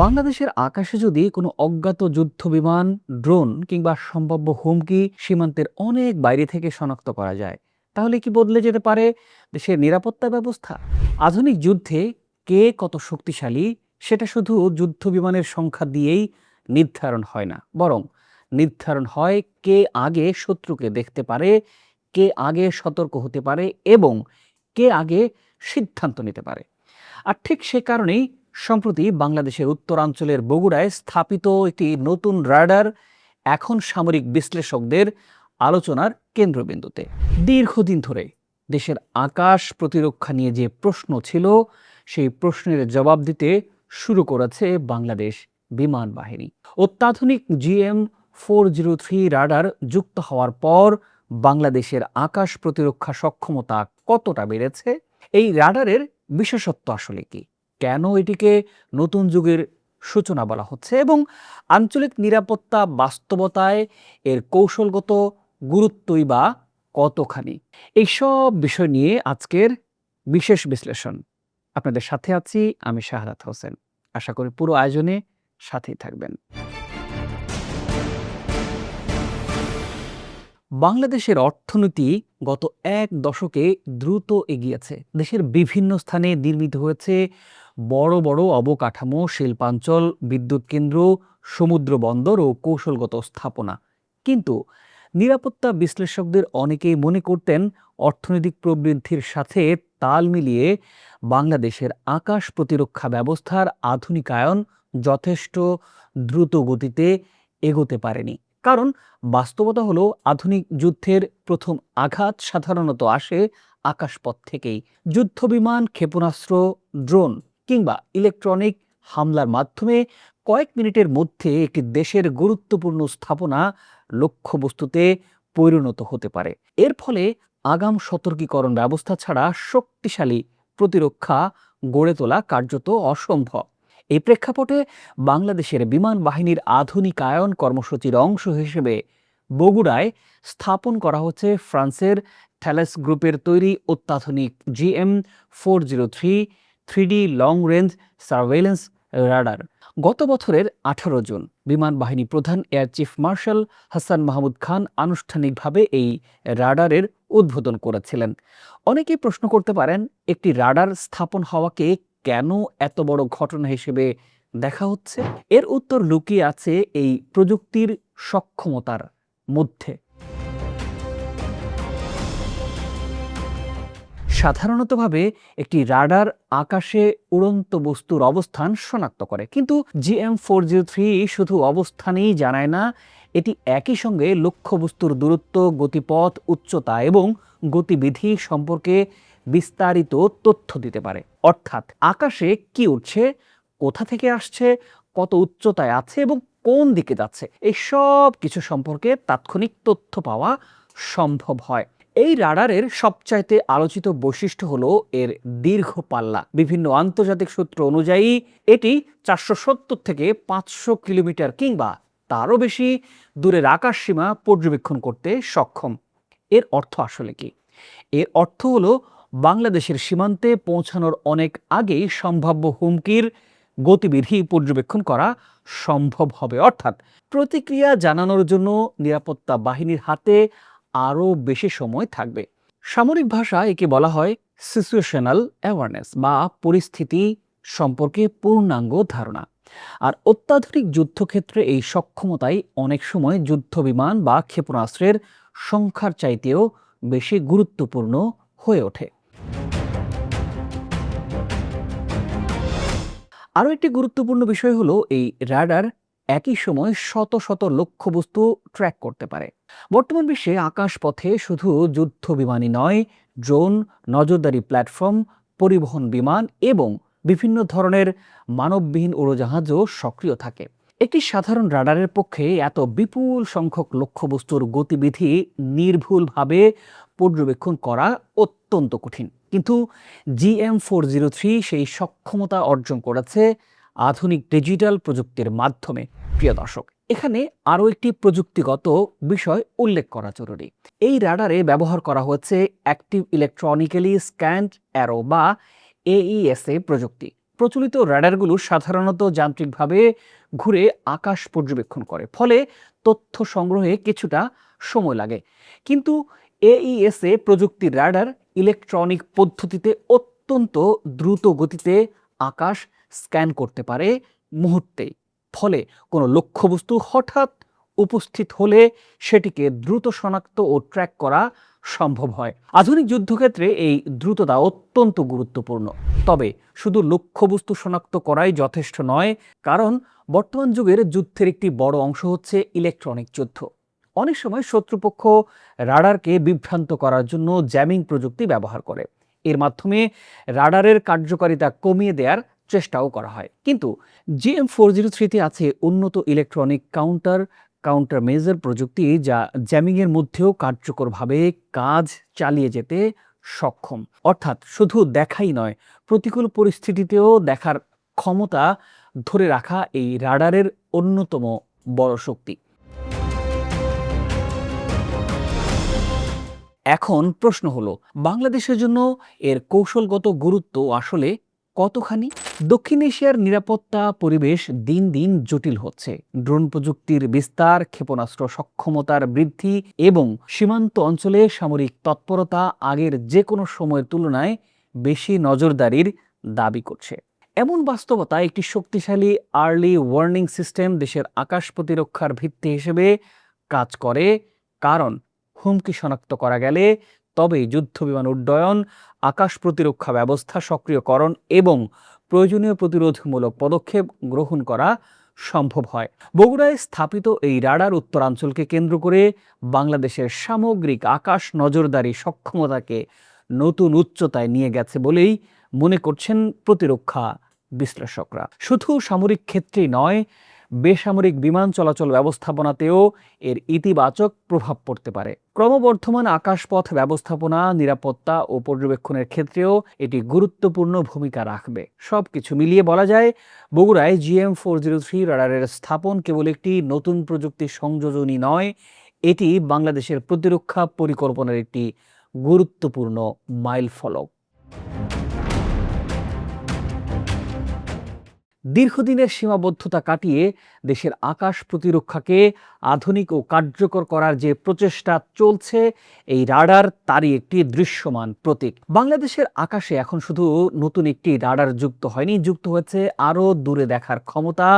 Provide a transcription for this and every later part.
বাংলাদেশের আকাশে যদি কোনো অজ্ঞাত যুদ্ধ বিমান, ড্রোন কিংবা সম্ভাব্য হুমকি সীমান্তের অনেক বাইরে থেকে শনাক্ত করা যায়, তাহলে কি বদলে যেতে পারে দেশের নিরাপত্তা ব্যবস্থা? আধুনিক যুদ্ধে কে কত শক্তিশালী সেটা শুধু যুদ্ধ বিমানের সংখ্যা দিয়েই নির্ধারণ হয় না, বরং নির্ধারণ হয় কে আগে শত্রুকে দেখতে পারে, কে আগে সতর্ক হতে পারে এবং কে আগে সিদ্ধান্ত নিতে পারে। আর ঠিক সে কারণেই সম্প্রতি বাংলাদেশের উত্তরাঞ্চলের বগুড়ায় স্থাপিত একটি নতুন রাডার এখন সামরিক বিশ্লেষকদের আলোচনার কেন্দ্রবিন্দুতে। দীর্ঘদিন ধরে দেশের আকাশ প্রতিরক্ষা নিয়ে যে প্রশ্ন ছিল, সেই প্রশ্নের জবাব দিতে শুরু করেছে বাংলাদেশ বিমান বাহিনী। অত্যাধুনিক GM-403 রাডার যুক্ত হওয়ার পর বাংলাদেশের আকাশ প্রতিরক্ষা সক্ষমতা কতটা বেড়েছে, এই রাডারের বিশেষত্ব আসলে কি, কেন এটিকে নতুন যুগের সূচনা বলা হচ্ছে এবং আঞ্চলিক নিরাপত্তা বাস্তবতায় এর কৌশলগত গুরুত্বই বা কতখানি, এইসব বিষয় নিয়ে আজকের বিশেষ বিশ্লেষণ। আপনাদের সাথে আছি আমি শাহাদাত হোসেন। আশা করি পুরো আয়োজনে সাথেই থাকবেন। বাংলাদেশের অর্থনীতি গত এক দশকে দ্রুত এগিয়েছে। দেশের বিভিন্ন স্থানে নির্মিত হয়েছে বড় বড় অবকাঠামো, শিল্পাঞ্চল, বিদ্যুৎ কেন্দ্র, সমুদ্র বন্দর ও কৌশলগত স্থাপনা। কিন্তু নিরাপত্তা বিশ্লেষকদের অনেকেই মনে করতেন অর্থনৈতিক প্রবৃদ্ধির সাথে তাল মিলিয়ে বাংলাদেশের আকাশ প্রতিরক্ষা ব্যবস্থার আধুনিকায়ন যথেষ্ট দ্রুত গতিতে এগোতে পারেনি। কারণ বাস্তবতা হলো, আধুনিক যুদ্ধের প্রথম আঘাত সাধারণত আসে আকাশপথ থেকেই। যুদ্ধবিমান, ক্ষেপণাস্ত্র, ড্রোন কিংবা ইলেকট্রনিক হামলার মাধ্যমে কয়েক মিনিটের মধ্যে একটি দেশের গুরুত্বপূর্ণ স্থাপনা লক্ষ্যবস্তুতে পরিণত হতে পারে। এর ফলে আগাম সতর্কীকরণ ব্যবস্থা ছাড়া শক্তিশালী প্রতিরক্ষা গড়ে তোলা কার্যত অসম্ভব। এই প্রেক্ষাপটে বাংলাদেশের বিমান বাহিনীর আধুনিকায়ন কর্মসূচির অংশ হিসেবে বগুড়ায় স্থাপন করা হচ্ছে ফ্রান্সের থ্যালেস গ্রুপের তৈরি অত্যাধুনিক GM-403 3D long range surveillance radar. গত বছরের 18 জুন বিমান বাহিনী প্রধান air chief marshal Hasan Mahmud Khan আনুষ্ঠানিকভাবে এই রাডারের উদ্বোধন করেছিলেন। অনেকেই প্রশ্ন করতে পারেন, একটি রাডার স্থাপন হওয়াকে কেন এত বড় ঘটনা হিসেবে দেখা হচ্ছে? এর উত্তর লুকিয়ে আছে এই প্রযুক্তির সক্ষমতার মধ্যে। সাধারণতভাবে একটি রাডার আকাশে উড়ন্ত বস্তুর অবস্থান শনাক্ত করে, কিন্তু GM-403 শুধু অবস্থানই জানায় না, এটি একই সঙ্গে লক্ষ্যবস্তুর দূরত্ব, গতিপথ, উচ্চতা এবং গতিবিধি সম্পর্কে বিস্তারিত তথ্য দিতে পারে। অর্থাৎ আকাশে কি উঠছে, কোথা থেকে আসছে, কত উচ্চতায় আছে এবং কোন দিকে যাচ্ছে, এই সব কিছু সম্পর্কে তাৎক্ষণিক তথ্য পাওয়া সম্ভব হয়। এই রাডারের সবচাইতে আলোচিত বৈশিষ্ট্য হলো এর দীর্ঘ পাল্লা। বিভিন্ন আন্তর্জাতিক সূত্র অনুযায়ী এটি 470 থেকে 500 কিলোমিটার কিংবা তারও বেশি দূরের আকাশ সীমা পর্যবেক্ষণ করতে সক্ষম। এর অর্থ আসলে কি? এর অর্থ হলো, বাংলাদেশের সীমান্তে পৌঁছানোর অনেক আগেই সম্ভাব্য হুমকির গতিবিধি পর্যবেক্ষণ করা সম্ভব হবে। অর্থাৎ প্রতিক্রিয়া জানানোর জন্য নিরাপত্তা বাহিনীর হাতে আরও বেশি সময় থাকবে। সামরিক ভাষায় একে বলা হয় সিচুয়েশনাল অ্যাওয়ারনেস বা পরিস্থিতি সম্পর্কে পূর্ণাঙ্গ ধারণা। আর অত্যাধুনিক যুদ্ধক্ষেত্রে এই সক্ষমতাই অনেক সময় যুদ্ধ বিমান বা ক্ষেপণাস্ত্রের সংখ্যার চাইতেও বেশি গুরুত্বপূর্ণ হয়ে ওঠে। আরও একটি গুরুত্বপূর্ণ বিষয় হলো, এই রাডার একই সময় শত শত লক্ষ্যবস্তু ট্র্যাক করতে পারে। বর্তমান বিশ্বে আকাশপথে শুধু যুদ্ধ বিমানই নয়, ড্রোন, নজরদারি প্ল্যাটফর্ম, পরিবহন বিমান এবং বিভিন্ন ধরনের মানববিহীন উড়োজাহাজও সক্রিয় থাকে। একটি সাধারণ রাডারের পক্ষে এত বিপুল সংখ্যক লক্ষ্যবস্তুর গতিবিধি নির্ভুলভাবে পর্যবেক্ষণ করা অত্যন্ত কঠিন। কিন্তু GM-403 সেই সক্ষমতা অর্জন করেছে আধুনিক ডিজিটাল প্রযুক্তির মাধ্যমে। প্রিয় দর্শক, এখানে আরও একটি প্রযুক্তিগত বিষয় উল্লেখ করা জরুরি। এই রাডারে ব্যবহার করা হয়েছে অ্যাক্টিভ ইলেকট্রনিক্যালি স্ক্যান্ড অ্যারো বা AESA প্রযুক্তি। প্রচলিত রাডারগুলো সাধারণত যান্ত্রিকভাবে ঘুরে আকাশ পর্যবেক্ষণ করে, ফলে তথ্য সংগ্রহে কিছুটা সময় লাগে। কিন্তু AESA প্রযুক্তির রাডার ইলেকট্রনিক পদ্ধতিতে অত্যন্ত দ্রুত গতিতে আকাশ স্ক্যান করতে পারে মুহূর্তেই। ফলে কোনো লক্ষ্যবস্তু হঠাৎ উপস্থিত হলে সেটিকে দ্রুত শনাক্ত ও ট্র্যাক করা সম্ভব হয়। আধুনিক যুদ্ধক্ষেত্রে এই দ্রুততা অত্যন্ত গুরুত্বপূর্ণ। তবে শুধু লক্ষ্যবস্তু শনাক্ত করাই যথেষ্ট নয়, কারণ বর্তমান যুগের যুদ্ধের একটি বড় অংশ হচ্ছে ইলেকট্রনিক যুদ্ধ। অনেক সময় শত্রুপক্ষ রাডারকে বিভ্রান্ত করার জন্য জ্যামিং প্রযুক্তি ব্যবহার করে। এর মাধ্যমে রাডারের কার্যকারিতা কমিয়ে দেওয়ার চেষ্টাও করা হয়। কিন্তু GM403-তে আছে উন্নত ইলেকট্রনিক কাউন্টার মেজার প্রযুক্তি, যা জ্যামিংয়ের মধ্যেও কার্যকরভাবে কাজ চালিয়ে যেতে সক্ষম। অর্থাৎ শুধু দেখাই নয়, প্রতিকূল পরিস্থিতিতেও দেখার ক্ষমতা ধরে রাখা এই রাডারের অন্যতম বড় শক্তি। এখন প্রশ্ন হলো, বাংলাদেশের জন্য এর কৌশলগত গুরুত্ব আসলে কতখানি? দক্ষিণ এশিয়ার নিরাপত্তা পরিবেশ দিন দিন জটিল হচ্ছে। ড্রোন প্রযুক্তির বিস্তার, ক্ষেপণাস্ত্র সক্ষমতার বৃদ্ধি এবং সীমান্ত অঞ্চলে সামরিক তৎপরতা আগের যে কোনো সময়ের তুলনায় বেশি নজরদারির দাবি করছে। এমন বাস্তবতা একটি শক্তিশালী আর্লি ওয়ার্নিং সিস্টেম দেশের আকাশ প্রতিরক্ষার ভিত্তি হিসেবে কাজ করে। কারণ হুমকি শনাক্ত করা গেলে তবেই যুদ্ধবিমান উড্ডয়ন, আকাশ প্রতিরক্ষা ব্যবস্থা সক্রিয়করণ এবং প্রয়োজনীয় প্রতিরোধমূলক পদক্ষেপ গ্রহণ করা সম্ভব হয়। বগুড়ায় স্থাপিত এই রাডার উত্তরাঞ্চলকে কেন্দ্র করে বাংলাদেশের সামগ্রিক আকাশ নজরদারি সক্ষমতাকে নতুন উচ্চতায় নিয়ে গেছে বলেই মনে করছেন প্রতিরক্ষা বিশ্লেষকরা। শুধু সামরিক ক্ষেত্রেই নয়, বেসামরিক বিমান চলাচল ব্যবস্থাপনাতেও এর ইতিবাচক প্রভাব পড়তে পারে। ক্রমবর্ধমান আকাশপথ ব্যবস্থাপনা, নিরাপত্তা ও পর্যবেক্ষণের ক্ষেত্রেও এটি গুরুত্বপূর্ণ ভূমিকা রাখবে। সবকিছু মিলিয়ে বলা যায়, বগুড়ায় GM403 রাডারের স্থাপন কেবল একটি নতুন প্রযুক্তির সংযোজনই নয়, এটি বাংলাদেশের প্রতিরক্ষা পরিকল্পনার একটি গুরুত্বপূর্ণ মাইলফলক। দীর্ঘদিনের সীমাবদ্ধতা কাটিয়ে দেশের আকাশ প্রতিরক্ষাকে আধুনিক ও কার্যকর করার যে প্রচেষ্টা চলছে, এই রাডার তারই একটি দৃশ্যমান প্রতীক। বাংলাদেশের আকাশে এখন শুধু নতুন একটি রাডার যুক্ত হয়নি, যুক্ত হয়েছে আরও দূরে দেখার ক্ষমতা,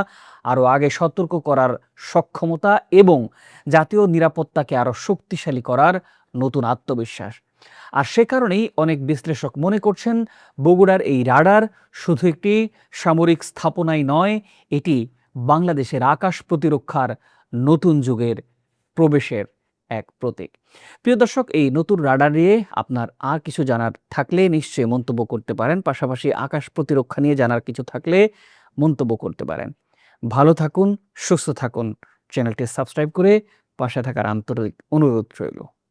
আরও আগে সতর্ক করার সক্ষমতা এবং জাতীয় নিরাপত্তাকে আরও শক্তিশালী করার নতুন আত্মবিশ্বাস। আর সে কারণেই অনেক বিশ্লেষক মনে করছেন, বগুড়ার এই রাডার শুধু একটি সামরিক স্থাপনাই নয়, এটি বাংলাদেশের আকাশ প্রতিরক্ষার নতুন যুগের প্রবেশের এক প্রতীক। প্রিয় দর্শক, এই নতুন রাডার নিয়ে আপনার আর কিছু জানার থাকলে নিশ্চয়ই মন্তব্য করতে পারেন। পাশাপাশি আকাশ প্রতিরক্ষা নিয়ে জানার কিছু থাকলে মন্তব্য করতে পারেন। ভালো থাকুন, সুস্থ থাকুন। চ্যানেলটি সাবস্ক্রাইব করে পাশে থাকার আন্তরিক অনুরোধ রইল।